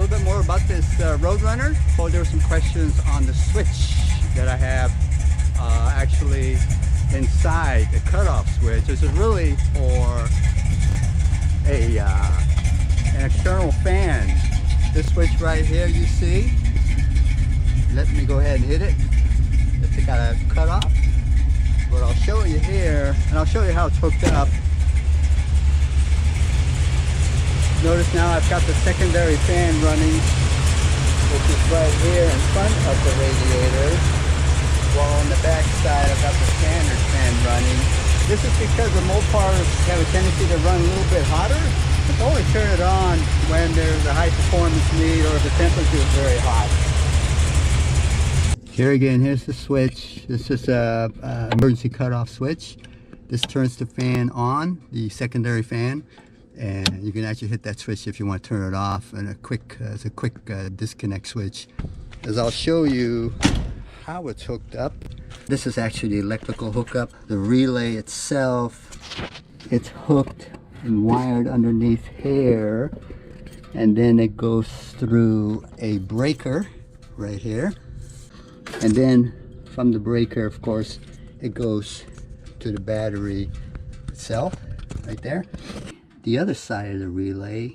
little bit more about this Roadrunner. Oh, there were some questions on the switch that I have actually inside the cutoff switch. This is really for an external fan. This switch right here you see, let me go ahead and hit it. It's got a cutoff. But I'll show you here, and I'll show you how it's hooked up. Notice now I've got the secondary fan running, which is right here in front of the radiator, while on the back side I've got the standard fan running. This is because the Mopars have a tendency to run a little bit hotter. But only turn it on when there's a high performance need or if the temperature is very hot. Here again, here's the switch. This is a emergency cutoff switch. This turns the fan on, the secondary fan, and you can actually hit that switch if you want to turn it off. And it's a quick disconnect switch. As I'll show you how it's hooked up. This is actually the electrical hookup. The relay itself, it's hooked and wired underneath here, and then it goes through a breaker right here. And then from the breaker, of course, it goes to the battery itself, right there. The other side of the relay,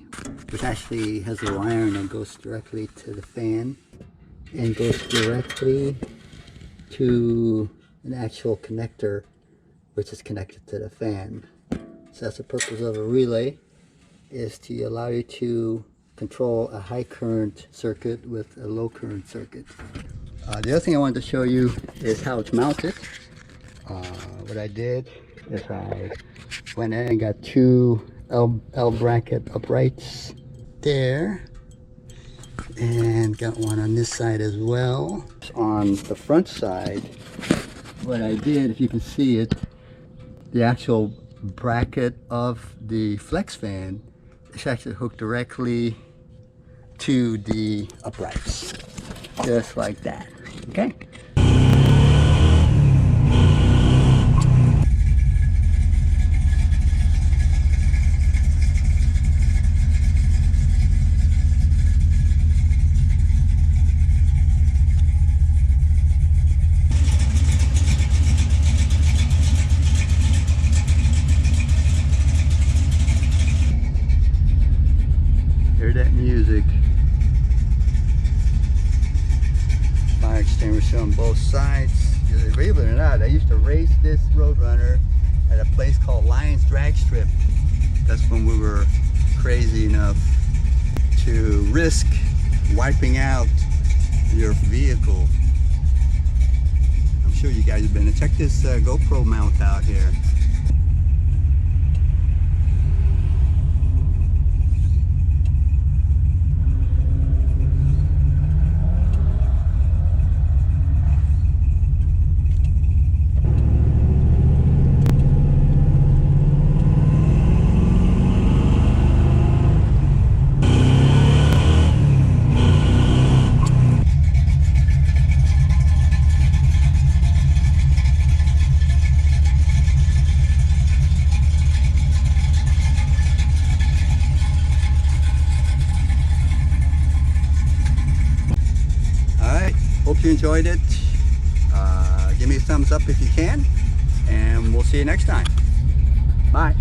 which actually has a wiring that goes directly to the fan and goes directly to an actual connector, which is connected to the fan. So that's the purpose of a relay, is to allow you to control a high current circuit with a low current circuit. The other thing I wanted to show you is how it's mounted. What I did is I went in and got two L bracket uprights there, and got one on this side as well. On the front side, what I did, if you can see it, the actual bracket of the flex fan is actually hooked directly to the uprights, just like that. Okay. Hear that music. Fire extinguisher on both sides. Believe it or not, I used to race this Roadrunner at a place called Lions Drag Strip. That's when we were crazy enough to risk wiping out your vehicle. I'm sure you guys have been there. Check this GoPro mount out here. Hope you enjoyed it. Give me a thumbs up if you can, and we'll see you next time. Bye.